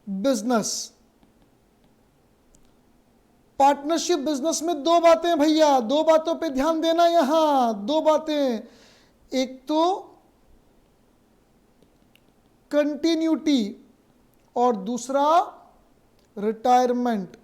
बिजनेस। पार्टनरशिप बिजनेस में दो बातें भैया, दो बातों पे ध्यान देना यहां, दो बातें। एक तो कंटिन्यूटी और दूसरा रिटायरमेंट।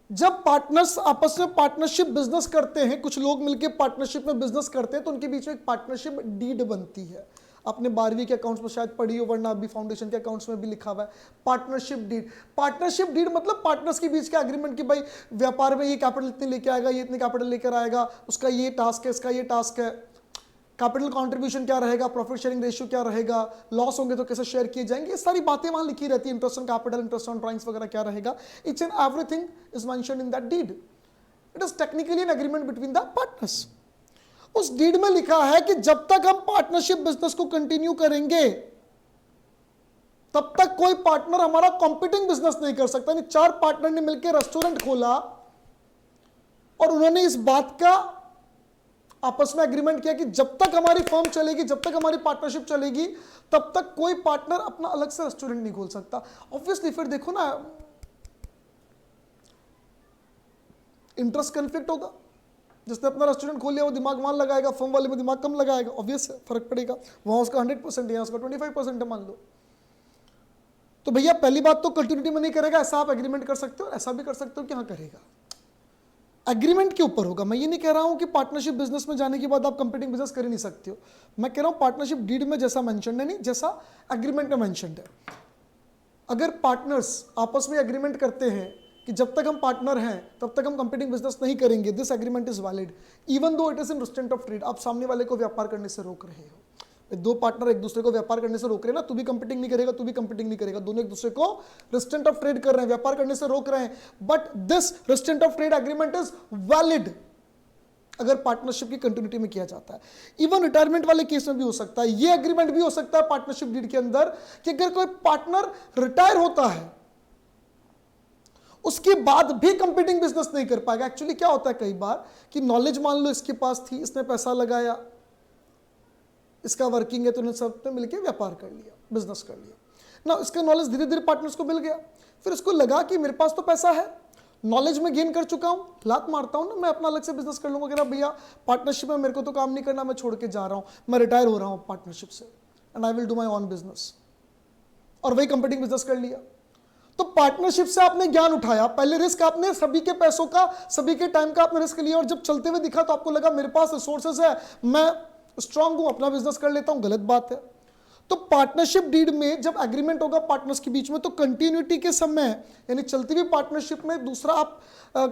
जब पार्टनर्स आपस में पार्टनरशिप बिजनेस करते हैं, कुछ लोग मिलकर पार्टनरशिप में बिजनेस करते हैं, तो उनके बीच में एक पार्टनरशिप डीड बनती है। आपने 12वीं के अकाउंट्स में शायद पढ़ी हो, वरना अभी फाउंडेशन के अकाउंट्स में भी लिखा हुआ है पार्टनरशिप डीड। पार्टनरशिप डीड मतलब पार्टनर्स के बीच का एग्रीमेंट कि भाई व्यापार में ये कैपिटल इतने लेके आएगा, ये इतने कैपिटल लेकर आएगा, उसका ये टास्क है, इसका ये टास्क है, कैपिटल कंट्रीब्यूशन क्या रहेगा, प्रॉफिट शेयरिंग रेशियो क्या रहेगा, लॉस होंगे तो कैसे शेयर किए जाएंगे, ये सारी बातें वहां लिखी रहती है। Interest on capital, interest on drawings वगैरह क्या रहेगा, each and everything is mentioned in that deed. It is technically an agreement between the partners. उस डीड में लिखा है कि जब तक हम पार्टनरशिप बिजनेस को कंटिन्यू करेंगे तब तक कोई पार्टनर हमारा कॉम्पिटिंग बिजनेस नहीं कर सकता। यानी 4 पार्टनर ने मिलकर रेस्टोरेंट खोला और उन्होंने इस बात का आपस में एग्रीमेंट किया कि जब तक हमारी फर्म चलेगी, जब तक हमारी पार्टनरशिप चलेगी, तब तक कोई पार्टनर अपना अलग से रेस्टोरेंट नहीं खोल सकता। ऑब्वियसली फिर देखो ना, इंटरेस्ट कन्फ्लिक्ट होगा। जिसने अपना रेस्टोरेंट खोल लिया वो दिमाग मान लगाएगा, फर्म वाले में दिमाग कम लगाएगा, ऑब्वियस है, फर्क पड़ेगा। वहां उसका 100% है, उसका 25% है मान लो। तो भैया पहली बात तो कंटिन्यूटी में नहीं करेगा, ऐसा आप एग्रीमेंट कर सकते हो, ऐसा भी कर सकते हो कि हाँ करेगा। एग्रीमेंट के ऊपर होगा। मैं ये नहीं कह रहा हूं कि पार्टनरशिप बिजनेस में जाने के बाद आप कंपीटिंग बिजनेस कर ही नहीं सकते हो। मैं कह रहा हूं पार्टनरशिप डीड में जैसा मेंशन्ड है, नहीं जैसा एग्रीमेंट में मेंशन्ड है। अगर पार्टनर्स आपस में एग्रीमेंट करते हैं कि जब तक हम पार्टनर हैं तब तक हम कंपीटिंग बिजनेस नहीं करेंगे, this agreement is valid even though it is in restraint of trade. आप सामने वाले को व्यापार करने से रोक रहे हो। दो पार्टनर एक दूसरे को व्यापार करने से रोक रहे हैं ना, तू भी कंपीटिंग नहीं करेगा, तू भी कंपीटिंग नहीं करेगा, दोनों एक दूसरे को रिस्ट्रेंट ऑफ ट्रेड कर रहे हैं, व्यापार करने से रोक रहे हैं। But this restraint of trade agreement is valid अगर पार्टनरशिप की कंटिन्यूटी में किया जाता है। इवन रिटायरमेंट वाले केस में भी हो सकता है। ये एग्रीमेंट भी हो सकता है पार्टनरशिप डीड के अंदर कि अगर कोई पार्टनर रिटायर होता है उसके बाद भी कंपीटिंग बिजनेस नहीं कर पाएगा। एक्चुअली क्या होता है कई बार कि नॉलेज मान लो इसके पास थी, इसने पैसा लगाया, इसका वर्किंग है, तो उन्होंने सब ने मिलकर व्यापार कर लिया, बिजनेस कर लिया ना। इसका नॉलेज धीरे धीरे पार्टनर्स को मिल गया, फिर इसको लगा कि मेरे पास तो पैसा है, नॉलेज में गेन कर चुका हूं, लात मारता हूं ना, मैं अपना अलग से बिजनेस कर लूंगा। अगर भैया पार्टनरशिप में मेरे को तो काम नहीं करना, मैं छोड़ के जा रहा हूं, मैं रिटायर हो रहा हूं पार्टनरशिप से, and I will do my on business, और वही कंपीटिंग बिजनेस कर लिया। तो पार्टनरशिप से आपने ज्ञान उठाया, पहले रिस्क आपने सभी के पैसों का, सभी के टाइम का आपने रिस्क लिया, और जब चलते हुए दिखा तो आपको लगा मेरे पास रिसोर्सेज है, मैं स्ट्रांग हूं, अपना बिजनेस कर लेता हूं। गलत बात है। तो पार्टनरशिप डीड में जब एग्रीमेंट होगा पार्टनर्स के बीच में, तो कंटिन्यूटी के समय यानी चलती हुई पार्टनरशिप में दूसरा आप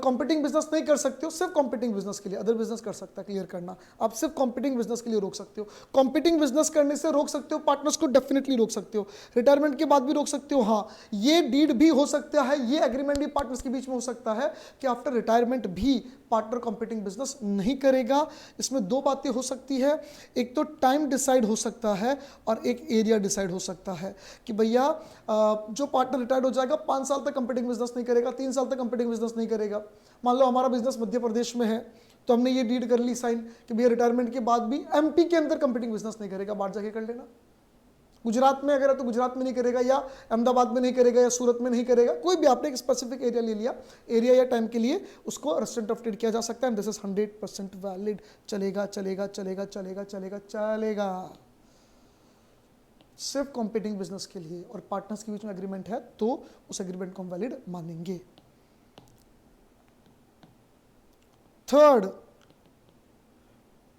कॉम्पिटिंग बिजनेस नहीं कर सकते हो, सिर्फ कॉम्पिटिंग बिजनेस के लिए। अदर बिजनेस कर सकता है, क्लियर करना, आप सिर्फ कॉम्पिटिंग बिजनेस के लिए रोक सकते हो। कॉम्पिटिंग बिजनेस करने से रोक सकते हो, पार्टनर्स को डेफिनेटली रोक सकते हो, रिटायरमेंट के बाद भी रोक सकते हो। हाँ, ये डीड भी हो सकता है, ये एग्रीमेंट भी पार्टनर्स के बीच में हो सकता है कि आफ्टर रिटायरमेंट भी पार्टनर कॉम्पिटिंग बिजनेस नहीं करेगा। इसमें दो बातें हो सकती है, एक तो टाइम डिसाइड हो सकता है और एक एरिया डिसाइड हो सकता है कि भैया जो पार्टनर रिटायर्ड हो जाएगा 5 साल तक कॉम्पिटिंग बिजनेस नहीं करेगा, 3 साल तक कॉम्पिटिंग बिजनेस नहीं करेगा। मान लो हमारा बिजनेस मध्य प्रदेश में है तो हमने ये डीड कर ली साइन कि भैया रिटायरमेंट के बाद भी एमपी के अंदर कॉम्पिटिंग बिजनेस नहीं करेगा, बाहर जाके कर लेना। गुजरात में अगर है तो गुजरात में नहीं करेगा, या अहमदाबाद में नहीं करेगा, या सूरत में नहीं करेगा, कोई भी आपने एक स्पेसिफिक एरिया ले लिया, एरिया या टाइम के लिए उसको रेस्टोरेंट ऑफ ट्रेड किया जा सकता है। This is 100% valid. चलेगा चलेगा चलेगा चलेगा चलेगा चलेगा, सिर्फ कॉम्पिटिंग बिजनेस के लिए और पार्टनर्स के बीच में एग्रीमेंट है तो उस एग्रीमेंट को हम वैलिड मानेंगे। Third,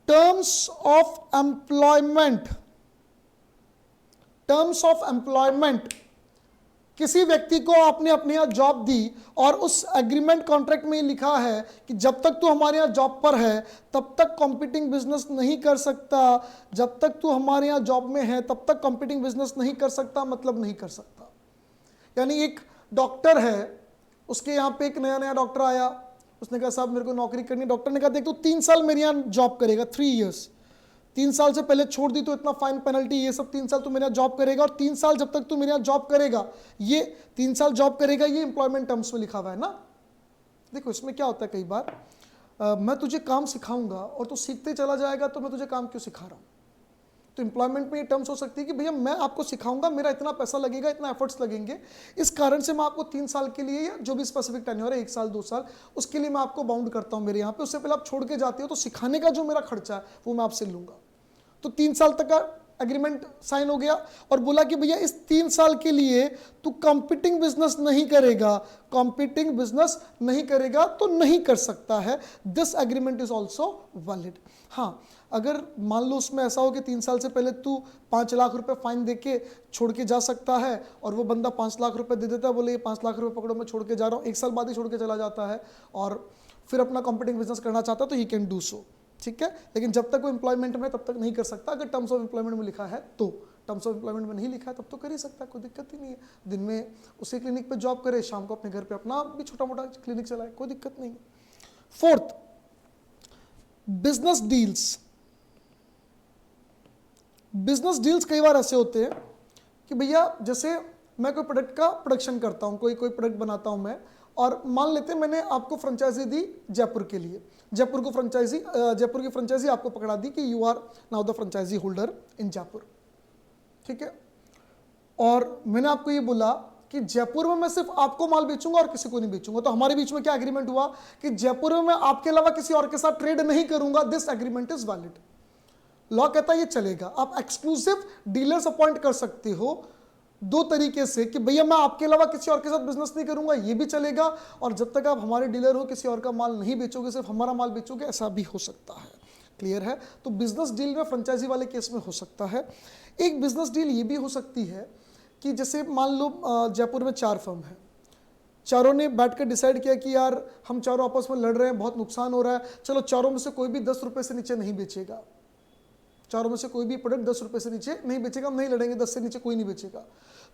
terms of employment. Terms of employment, किसी व्यक्ति को आपने अपने यहां जॉब दी और उस एग्रीमेंट कॉन्ट्रैक्ट में लिखा है कि जब तक तू हमारे यहां जॉब पर है तब तक कॉम्पिटिंग बिजनेस नहीं कर सकता, जब तक तू हमारे यहां जॉब में है तब तक कॉम्पिटिंग बिजनेस नहीं कर सकता, मतलब नहीं कर सकता। यानी एक डॉक्टर है, उसके यहाँ पे एक नया नया डॉक्टर आया, उसने कहा साहब मेरे को नौकरी करनी। डॉक्टर ने कहा देख तू 3 साल मेरे यहाँ जॉब करेगा, 3 ईयर्स, 3 साल से पहले छोड़ दी तो इतना फाइन पेनल्टी, ये सब 3 साल तू मेरे यहाँ जॉब करेगा, और 3 साल जब तक तू मेरे यहाँ जॉब करेगा, ये 3 साल जॉब करेगा, ये इंप्लॉयमेंट टर्म्स में लिखा हुआ है ना। देखो इसमें क्या होता है, कई बार मैं तुझे काम सिखाऊंगा और तू सीखते चला जाएगा तो मैं तुझे काम क्यों सिखा रहा हूँ। तो इंप्लॉयमेंट में ये टर्म्स हो सकती है कि भैया मैं आपको सिखाऊंगा, मेरा इतना पैसा लगेगा, इतना एफर्ट्स लगेंगे, इस कारण से मैं आपको 3 साल के लिए या जो भी स्पेसिफिक टेन्योर है 1 साल 2 साल, उसके लिए मैं आपको बाउंड करता हूं मेरे यहाँ पे। उससे पहले आप छोड़ के जाते हो तो सिखाने का जो मेरा खर्चा है वो मैं आपसे लूंगा। तो 3 साल तक का एग्रीमेंट साइन हो गया और बोला कि भैया इस 3 साल के लिए तू कॉम्पिटिंग बिजनेस नहीं करेगा, कॉम्पिटिंग बिजनेस नहीं करेगा तो नहीं कर सकता है। This agreement is also valid. हाँ, अगर मान लो उसमें ऐसा हो कि 3 साल से पहले तू 5 लाख रुपए फाइन देके छोड़ के जा सकता है और वो बंदा 5 लाख रुपए दे देता है, बोले ये 5 लाख रुपए पकड़ो मैं छोड़ के जा रहा हूँ, 1 साल बाद ही छोड़ के चला जाता है और फिर अपना कॉम्पिटिंग बिजनेस करना चाहता है तो ही कैन डू सो, ठीक है। लेकिन जब तक वो एम्प्लॉयमेंट में तब तक नहीं कर सकता। अगर टर्म्स ऑफ एम्प्लॉयमेंट में लिखा है तो, टर्म्स ऑफ एम्प्लॉयमेंट में नहीं लिखा है तब तो कर ही सकता है, कोई दिक्कत ही नहीं है। दिन में उसी क्लिनिक पे जॉब करे, शाम को अपने घर पे अपना भी छोटा मोटा क्लिनिक चलाए, कोई दिक्कत नहीं है। Fourth, business deals. Business deals कई बार ऐसे होते हैं कि भैया जैसे मैं कोई प्रोडक्ट का प्रोडक्शन करता हूँ, कोई प्रोडक्ट बनाता हूँ मैं, और मान लेते हैं मैंने आपको फ्रेंचाइजी दी जयपुर के लिए, जयपुर की फ्रेंचाइजी आपको पकड़ा दी कि you are now the franchisee holder in Jaipur, ठीक है। और मैंने आपको ये बोला कि जयपुर में मैं सिर्फ आपको माल बेचूंगा और किसी को नहीं बेचूंगा। तो हमारे बीच में क्या एग्रीमेंट हुआ कि जयपुर में मैं आपके अलावा किसी और के साथ ट्रेड नहीं करूंगा। This agreement is valid. Law कहता है ये चलेगा। आप एक्सक्लूसिव डीलर्स अपॉइंट कर सकते हो 2 तरीके से कि भैया मैं आपके अलावा किसी और के साथ बिजनेस नहीं करूंगा, ये भी चलेगा, और जब तक आप हमारे डीलर हो किसी और का माल नहीं बेचोगे, सिर्फ हमारा माल बेचोगे, ऐसा भी हो सकता है। क्लियर है। तो बिजनेस डील में फ्रेंचाइजी वाले केस में हो सकता है। एक बिजनेस डील ये भी हो सकती है कि जैसे मान लो जयपुर में 4 फर्म है, चारों ने बैठकर डिसाइड किया कि यार हम चारों आपस में लड़ रहे हैं, बहुत नुकसान हो रहा है, चलो चारों में से कोई भी 10 रुपए से नीचे नहीं बेचेगा, चारों में से कोई भी प्रोडक्ट 10 रुपए से नीचे नहीं बेचेगा, हम नहीं लड़ेंगे, 10 से नीचे कोई नहीं बेचेगा।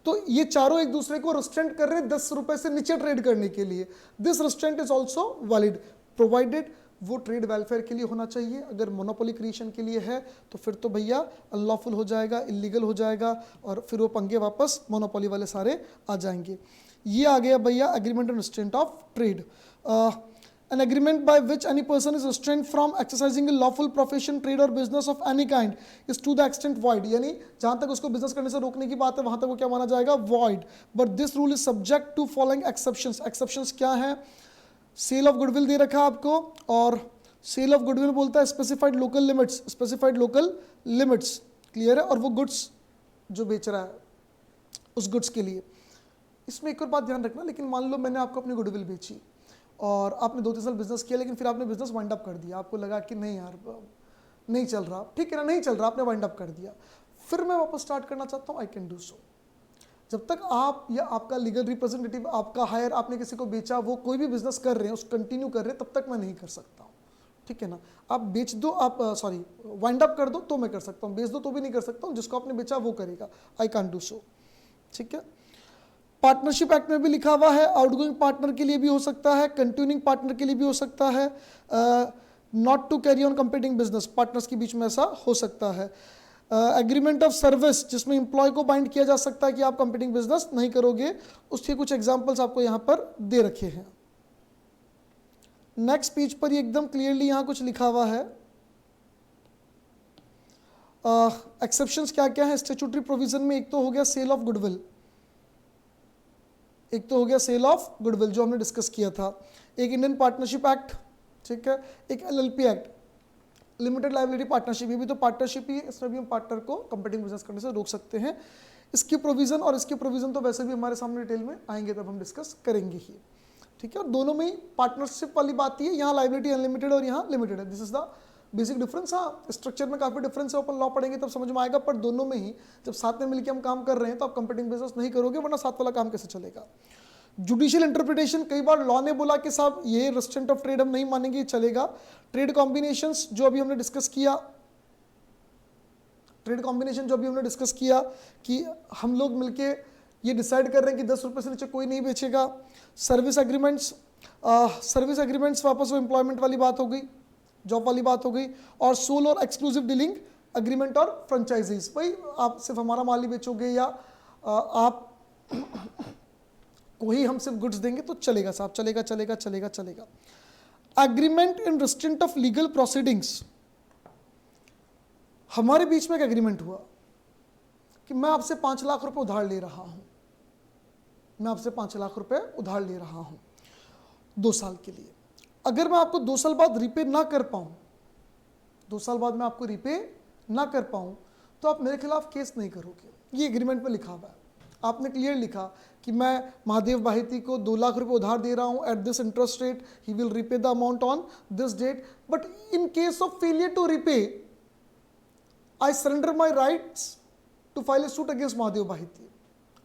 तो ये चारों एक दूसरे को रेस्ट्रेंट कर रहे हैं 10 रुपए से नीचे ट्रेड करने के लिए। This restaurant is also valid provided वो ट्रेड वेलफेयर के लिए होना चाहिए। अगर मोनोपोली क्रिएशन के लिए है तो फिर तो भैया अनलॉफुल हो जाएगा, इलीगल हो जाएगा, और फिर वो पंगे वापस मोनोपोली वाले सारे आ जाएंगे। ये आ गया भैया agreement on restaurant of trade. An agreement by which any person is restrained from exercising a lawful profession, trade or business of any kind is to the extent void। यानी जहां तक उसको बिजनेस करने से रोकने की बात है वहां तक वो क्या माना जाएगा, void। But this rule is subject to following exceptions। Exceptions क्या है, सेल ऑफ गुडविल दे रखा है आपको, और सेल ऑफ गुडविल बोलता है specified local limits, specified local limits. Clear है। और वो गुड्स जो बेच रहा है उस गुड्स के लिए। इसमें एक और बात ध्यान रखना, लेकिन मान लो मैंने आपको अपनी गुडविल बेची और आपने 2-3 साल बिजनेस किया, लेकिन फिर आपने बिजनेस वाइंड अप कर दिया, आपको लगा कि नहीं यार नहीं चल रहा, ठीक है ना, नहीं चल रहा, आपने वाइंड अप कर दिया, फिर मैं वापस स्टार्ट करना चाहता हूँ, आई कैन डू सो। जब तक आप या आपका लीगल रिप्रेजेंटेटिव, आपका हायर, आपने किसी को बेचा, वो कोई भी बिजनेस कर रहे हैं, उस कंटिन्यू कर रहे हैं, तब तक मैं नहीं कर सकता हूँ, ठीक है ना। आप बेच दो, आप सॉरी वाइंड अप कर दो तो मैं कर सकता हूँ, बेच दो तो भी नहीं कर सकता हूँ, जिसको आपने बेचा वो करेगा, आई कैन डू सो, ठीक है। पार्टनरशिप एक्ट में भी लिखा हुआ है, आउटगोइंग पार्टनर के लिए भी हो सकता है, कंटिन्यूइंग पार्टनर के लिए भी हो सकता है, not to carry on competing business, partners के बीच में ऐसा हो सकता है। एग्रीमेंट ऑफ सर्विस, जिसमें एम्प्लॉय को बाइंड किया जा सकता है कि आप कंपीटिंग बिजनेस नहीं करोगे, उसके कुछ एग्जांपल्स आपको यहाँ पर दे रखे हैं। नेक्स्ट पेज पर ये एकदम क्लियरली यहाँ कुछ लिखा हुआ है। एक्सेप्शंस क्या क्या है स्टैट्यूटरी प्रोविजन में, एक तो हो गया सेल ऑफ गुडविल, एक तो हो गया सेल ऑफ गुडविल जो हमने डिस्कस किया था, एक इंडियन पार्टनरशिप एक्ट, ठीक है, एक LLP act, limited liability partnership, ये भी तो पार्टनरशिप ही है, इसमें भी हम पार्टनर को कंपीटिंग बिजनेस करने से रोक सकते हैं। इसकी प्रोविजन और इसकी प्रोविजन तो वैसे भी हमारे सामने डिटेल में आएंगे तब हम डिस्कस करेंगे ही, ठीक है। और दोनों में ही पार्टनरशिप वाली बात ही है, यहाँ लायबिलिटी अनलिमिटेड और यहाँ लिमिटेड है, this is the basic difference. हाँ, स्ट्रक्चर में काफी डिफरेंस है, अपन लॉ पढ़ेंगे तब समझ में आएगा, पर दोनों में ही जब साथ में मिलकर हम काम कर रहे हैं तो आप कंपीटिंग बिजनेस नहीं करोगे, वरना साथ वाला काम कैसे चलेगा। जुडिशियल इंटरप्रिटेशन, कई बार लॉ ने बोला कि साहब ये रेस्ट्रेंट ऑफ ट्रेड हम नहीं मानेंगे, चलेगा। ट्रेड कॉम्बिनेशंस जो अभी हमने डिस्कस किया, ट्रेड कॉम्बिनेशन जो अभी हमने डिस्कस किया कि हम लोग मिलके ये डिसाइड कर रहे हैं कि 10 रुपये से नीचे कोई नहीं बेचेगा। सर्विस एग्रीमेंट्स, सर्विस एग्रीमेंट्स वापस वो एम्प्लॉयमेंट वाली बात हो गई, जॉब वाली बात हो गई। और सोल और एक्सक्लूसिव डीलिंग एग्रीमेंट और फ्रेंचाइजीज, भाई आप सिर्फ हमारा माल ही बेचोगे या आप को ही हम सिर्फ गुड्स देंगे तो चलेगा साहब, चलेगा चलेगा चलेगा चलेगा। Agreement in restraint of legal proceedings, हमारे बीच में एक एग्रीमेंट हुआ कि मैं आपसे 5 लाख रुपए उधार ले रहा हूं, मैं आपसे 5 लाख रुपए उधार ले रहा हूं 2 साल के लिए। अगर मैं आपको 2 साल बाद रिपे ना कर पाऊं, 2 साल बाद मैं आपको रिपे ना कर पाऊं, तो आप मेरे खिलाफ केस नहीं करोगे। ये एग्रीमेंट में लिखा हुआ है, आपने क्लियर लिखा कि मैं महादेव बाहिती को 2 लाख रुपए उधार दे रहा हूं at this interest rate, he will repay the amount on this date, but in case of failure to repay I surrender my rights to file a suit against Mahadev Bahiti.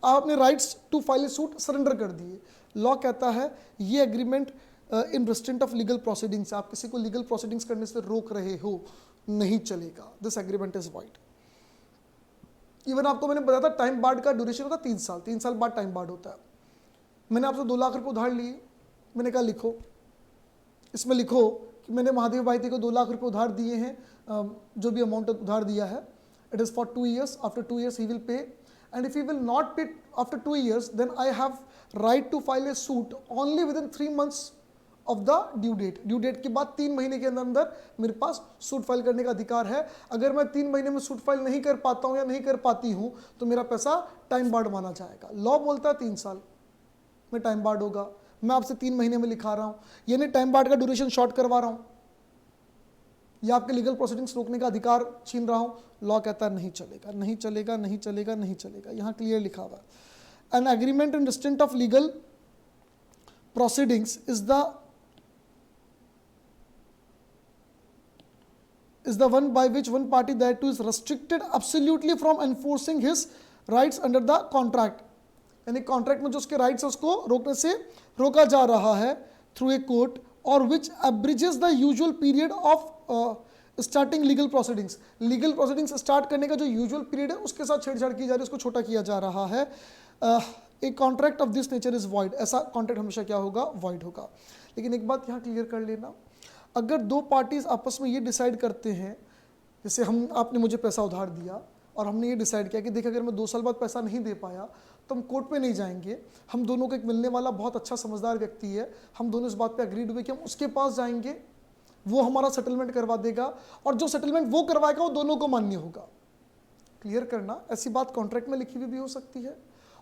आप अपने rights to file a suit surrender कर दिए। Law कहता है ये agreement in restraint of legal proceedings, आप किसी को लीगल प्रोसीडिंग्स करने से रोक रहे हो, नहीं चलेगा, this agreement is void. Even आपको मैंने बताया था टाइम बार्ड का ड्यूरेशन होता है 3 साल, 3 साल बाद टाइम बार्ड होता है। मैंने आपसे 2 लाख रुपए उधार लिए, मैंने कहा लिखो, इसमें लिखो कि मैंने महादेव बाहिती को 2 लाख रुपए उधार दिए हैं, जो भी अमाउंट उधार दिया है, it is for 2 years, after 2 years he will pay, and if he will not pay after 2 years then I have right to file a suit only within 3 months of the due date. Due date के बाद 3 महीने के अंदर अंदर मेरे पास suit file करने का अधिकार है। अगर मैं 3 महीने में सूट फाइल नहीं कर पाता हूं या नहीं कर पाती हूं तो मेरा पैसा टाइम बार्ड माना जाएगा। लॉ बोलता है 3 साल में टाइम बार्ड होगा, मैं आपसे 3 महीने में लिखा रहा हूं, यानी टाइम बार्ड का ड्यूरेशन शॉर्ट करवा रहा हूं या आपके लीगल प्रोसीडिंग्स रोकने का अधिकार छीन रहा हूं। लॉ कहता है नहीं चलेगा, नहीं चलेगा, नहीं चलेगा, नहीं चलेगा। यहां क्लियर लिखा हुआ है, an agreement in restraint of legal proceedings is the one by which one party thereto is restricted absolutely from enforcing his rights under the contract, यानी कॉन्ट्रैक्ट में जो उसके राइट्स है उसको रोकने से रोका जा रहा है थ्रू ए कोर्ट, और which abridges the usual period of starting legal proceedings. Legal proceedings start करने का जो यूजुअल पीरियड है उसके साथ छेड़छाड़ की जा रही है, उसको छोटा किया जा रहा है। A contract of this nature is void, ऐसा कॉन्ट्रैक्ट हमेशा क्या होगा, वॉइड होगा। लेकिन एक बात यहाँ क्लियर कर लेना, अगर 2 पार्टीज आपस में ये डिसाइड करते हैं, जैसे आपने मुझे पैसा उधार दिया और हमने ये डिसाइड किया कि देखिए अगर मैं 2 साल बाद पैसा नहीं दे पाया तो हम कोर्ट में नहीं जाएंगे, हम दोनों को एक मिलने वाला बहुत अच्छा समझदार व्यक्ति है, हम दोनों इस बात पे अग्रीड हुए कि हम उसके पास जाएंगे, वो हमारा सेटलमेंट करवा देगा, और जो सेटलमेंट वो करवाएगा वो दोनों को मान्य होगा। क्लियर करना, ऐसी बात कॉन्ट्रैक्ट में लिखी हुई भी हो सकती है।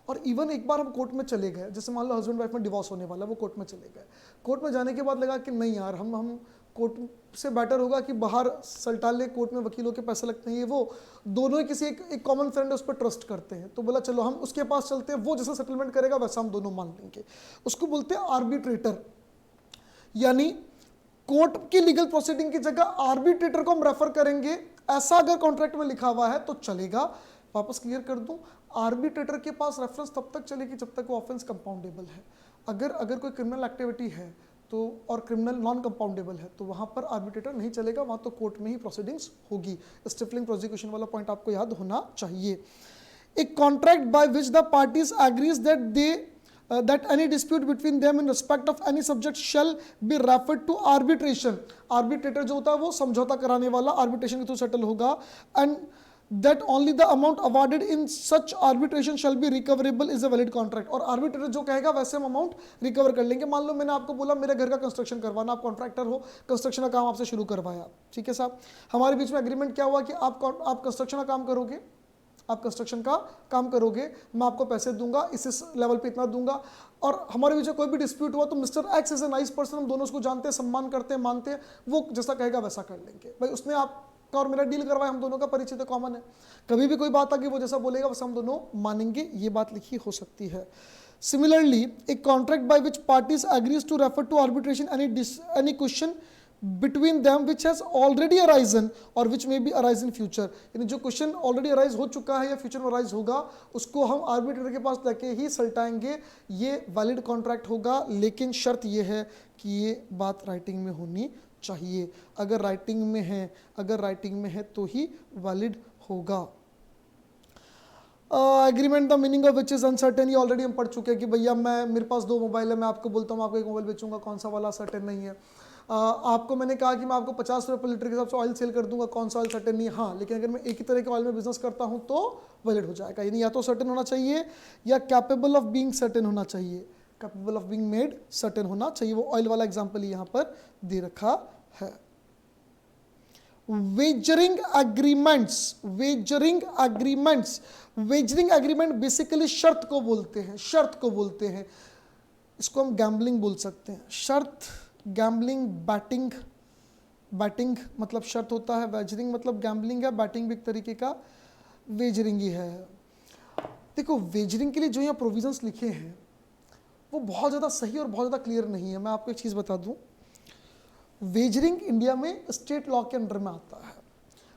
और इवन एक बार हम कोर्ट में चले गए, जैसे मान लो हस्बैंड वाइफ में डिवोर्स होने वाला, वो कोर्ट में चले गए, कोर्ट में जाने के बाद लगा कि नहीं यार हम कोर्ट से बेटर होगा कि बाहर सल्टा ले, कोर्ट में वकीलों के पैसे लगते हैं, ये वो, दोनों ही किसी एक कॉमन फ्रेंड है उस पर ट्रस्ट करते हैं, तो बोला चलो हम उसके पास चलते हैं, वो जैसा सेटलमेंट करेगा वैसा हम दोनों मान लेंगे। उसको बोलते हैं आर्बिट्रेटर, यानी कोर्ट की लीगल प्रोसीडिंग की जगह आर्बिट्रेटर को हम रेफर करेंगे। ऐसा अगर कॉन्ट्रैक्ट में लिखा हुआ है तो चलेगा। वापस क्लियर कर दूं, आर्बिट्रेटर के पास रेफरेंस तब तक चलेगी जब तक वो ऑफेंस कंपाउंडेबल है। अगर कोई क्रिमिनल एक्टिविटी है तो और क्रिमिनल नॉन कंपाउंडेबल है तो वहां पर आर्बिट्रेटर नहीं चलेगा, वहां तो कोर्ट में ही प्रोसीडिंग्स होगी। स्टिफलिंग प्रोसिक्यूशन वाला पॉइंट आपको याद होना चाहिए। A contract by which the parties agrees that any dispute between them in respect of any subject shall be referred to arbitration. Arbitrator जो होता है वो समझौता कराने वाला, arbitration के थ्रू सेटल होगा, and that only the amount awarded in such arbitration shall be recoverable is a valid contract. और arbitrator जो कहेगा वैसे हम अमाउंट रिकवर कर लेंगे. मान लो मैंने आपको बोला मेरे घर का कंस्ट्रक्शन करवाना, आप कॉन्ट्रैक्टर हो, कंस्ट्रक्शन का काम आपसे शुरू करवाया, ठीक है साहब, हमारे बीच में एग्रीमेंट क्या हुआ कि आप कंस्ट्रक्शन का काम करोगे, आप कंस्ट्रक्शन का काम करोगे, मैं आपको पैसे दूंगा, इस लेवल पे इतना दूंगा, और हमारे बीच में कोई भी डिस्प्यूट हुआ तो mister x is a nice person, हम दोनों उसको जानते हैं, सम्मान करते हैं, मानते हैं, वो जैसा कहेगा वैसा कर लेंगे. भाई उसने आपका और मेरा डील करवाया, हम दोनों का परिचय तो कॉमन है, कभी भी कोई बात आ गई वो जैसा बोलेगा वैसा हम दोनों मानेंगे, ये बात लिखी हो सकती है. Similarly, a contract by which parties agrees to refer to arbitration any question between them which has already arisen or which may be arise in future. यानी जो क्वेश्चन ऑलरेडी अराइज हो चुका है या फ्यूचर में अराइज होगा उसको हम आर्बिट्रेटर के पास लेके ही सलटाएंगे, ये वैलिड कॉन्ट्रैक्ट होगा, लेकिन शर्त ये है कि ये बात राइटिंग में होनी चाहिए. अगर राइटिंग में है तो ही वैलिड होगा. Agreement the meaning of which is uncertain, ये ऑलरेडी हम पढ़ चुके हैं कि भैया मेरे पास 2 मोबाइल है, मैं आपको बोलता हूँ आपको एक मोबाइल बेचूंगा, कौन सा वाला सर्टेन नहीं है. आपको मैंने कहा कि मैं आपको 50 रुपये पर लीटर के हिसाब से ऑयल सेल कर दूंगा, कौन सा ऑयल सर्टेन नहीं है. हाँ, लेकिन अगर मैं एक ही तरह के ऑयल में बिजनेस करता हूँ तो वैलिड हो जाएगा. यानी या तो सर्टेन होना चाहिए या कैपेबल ऑफ बीइंग सर्टेन होना चाहिए, capable of being made certain होना चाहिए. वो ऑयल वाला एग्जाम्पल यहाँ पर दे रखा है. वेजरिंग एग्रीमेंट बेसिकली शर्त को बोलते हैं, इसको हम गैम्बलिंग बोल सकते हैं. शर्त, गैम्बलिंग, बैटिंग मतलब शर्त होता है, वेजरिंग मतलब गैम्बलिंग है, बैटिंग भी एक तरीके का वेजरिंग ही है. देखो वेजरिंग के लिए जो यहाँ प्रोविजंस लिखे हैं वो बहुत ज़्यादा सही और बहुत ज़्यादा क्लियर नहीं है. मैं आपको एक चीज़ बता दूं, वेजरिंग इंडिया में स्टेट लॉ के अंडर में आता है.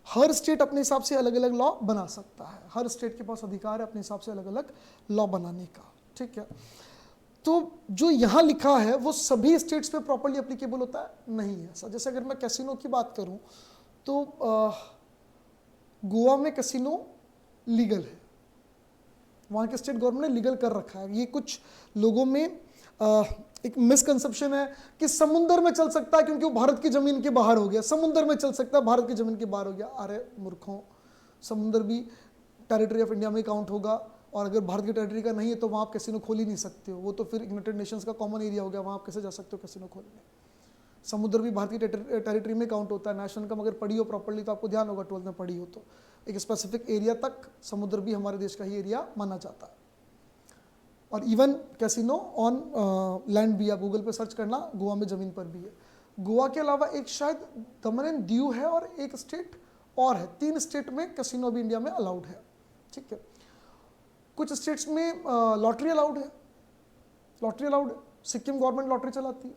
हर स्टेट अपने हिसाब से अलग अलग लॉ बना सकता है, हर स्टेट के पास अधिकार है अपने हिसाब से अलग अलग लॉ बनाने का, ठीक है. तो जो यहाँ लिखा है वो सभी स्टेट्स पे प्रॉपर्ली एप्लीकेबल होता है, नहीं है ऐसा. जैसे अगर मैं कैसीनो की बात करूँ तो गोवा में कैसीनो लीगल है, वहाँ के स्टेट गवर्नमेंट ने लीगल कर रखा है. ये कुछ लोगों में एक मिसकंसेप्शन है कि समुंदर में चल सकता है क्योंकि वो भारत की जमीन के बाहर हो गया, समुंदर में चल सकता है भारत की जमीन के बाहर हो गया. अरे मूर्खों, समुंदर भी टेरिटरी ऑफ इंडिया में काउंट होगा, और अगर भारत की टेरिटरी का नहीं है तो वहाँ आप कैसीनो खोल ही नहीं सकते हो, वो तो फिर यूनाइटेड नेशंस का कॉमन एरिया हो गया, वहाँ आप कैसे जा सकते हो कैसीनो खोलने. समुद्र भी भारत की टेरिटरी में काउंट होता है. नेशनल का अगर पढ़ी हो प्रॉपर्ली तो आपको ध्यान होगा 12th में पढ़ी हो तो एक स्पेसिफिक एरिया तक समुद्र भी हमारे देश का ही एरिया माना जाता है. और इवन कैसीनो ऑन लैंड भी, आप गूगल पे सर्च करना, गोवा में ज़मीन पर भी है. गोवा के अलावा एक शायद दमन एंड दीव है और एक स्टेट और है. 3 स्टेट में कैसीनो भी इंडिया में अलाउड है, ठीक है. कुछ स्टेट्स में लॉटरी अलाउड है, सिक्किम गवर्नमेंट लॉटरी चलाती है,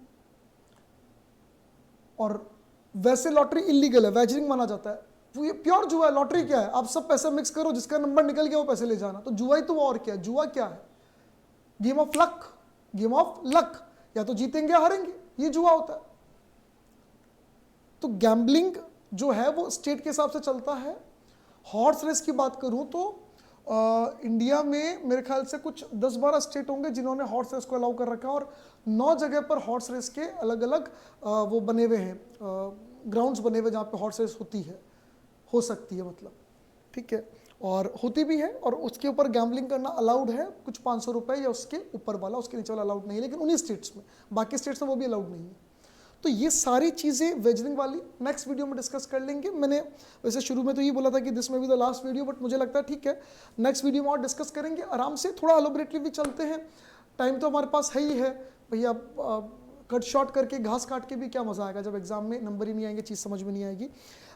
और वैसे लॉटरी इलीगल है, वैजरिंग माना जाता है. ये प्योर जुआ है. लॉटरी क्या है, आप सब पैसे मिक्स करो, जिसका नंबर निकल गया वो पैसे ले जाना. तो जुआ ही तो और क्या है, जुआ क्या है, गेम ऑफ लक, या तो जीतेंगे या हारेंगे, ये जुआ होता है. तो गैम्बलिंग जो है वो स्टेट के हिसाब से चलता है. हॉर्स रेस की बात करूं तो इंडिया में मेरे ख्याल से कुछ 10-12 स्टेट होंगे जिन्होंने हॉर्स रेस को अलाउ कर रखा है, और 9 जगह पर हॉर्स रेस के अलग अलग वो बने हुए हैं, ग्राउंड्स बने हुए जहाँ पे हॉर्स रेस हो सकती है मतलब, ठीक है, और होती भी है. और उसके ऊपर गैम्बलिंग करना अलाउड है, कुछ 500 रुपये या उसके ऊपर वाला, उसके नीचे वाला अलाउड नहीं है, लेकिन उन्हीं स्टेट्स में, बाकी स्टेट्स में वो भी अलाउड नहीं है. तो ये सारी चीज़ें वेजरिंग वाली नेक्स्ट वीडियो में डिस्कस कर लेंगे. मैंने वैसे शुरू में तो ये बोला था कि दिस में भी द लास्ट वीडियो, बट मुझे लगता है ठीक है नेक्स्ट वीडियो में और डिस्कस करेंगे आराम से, थोड़ा एलोबरेटली भी चलते हैं. टाइम तो हमारे पास है ही है भैया, कट शॉर्ट करके घास काट के भी क्या मजा आएगा जब एग्जाम में नंबर ही नहीं आएंगे, चीज़ समझ में नहीं आएगी.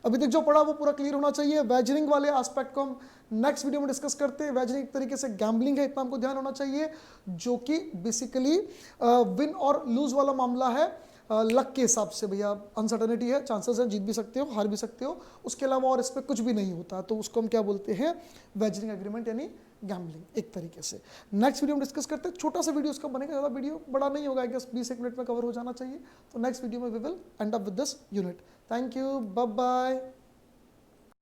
अभी तक जो पढ़ा वो पूरा क्लियर होना चाहिए. वेजरिंग वाले एस्पेक्ट को हम नेक्स्ट वीडियो में डिस्कस करते हैं. वेजरिंग एक तरीके से गैम्बलिंग है, इतना हमको ध्यान होना चाहिए, जो कि बेसिकली विन और लूज वाला मामला है. लक के हिसाब से भैया अनसर्टेनिटी है, चांसेस है, जीत भी सकते हो हार भी सकते हो, उसके अलावा और इस पर कुछ भी नहीं होता. तो उसको हम क्या बोलते हैं, वेजरिंग एग्रीमेंट यानी गैम्बलिंग एक तरीके से. नेक्स्ट वीडियो में डिस्कस करते हैं. छोटा सा वीडियो उसका बनेगा, ज़्यादा वीडियो बड़ा नहीं होगा, आई गेस 20 मिनट में कवर हो जाना चाहिए. तो नेक्स्ट वीडियो में we will end up with this unit. Thank you, bye bye.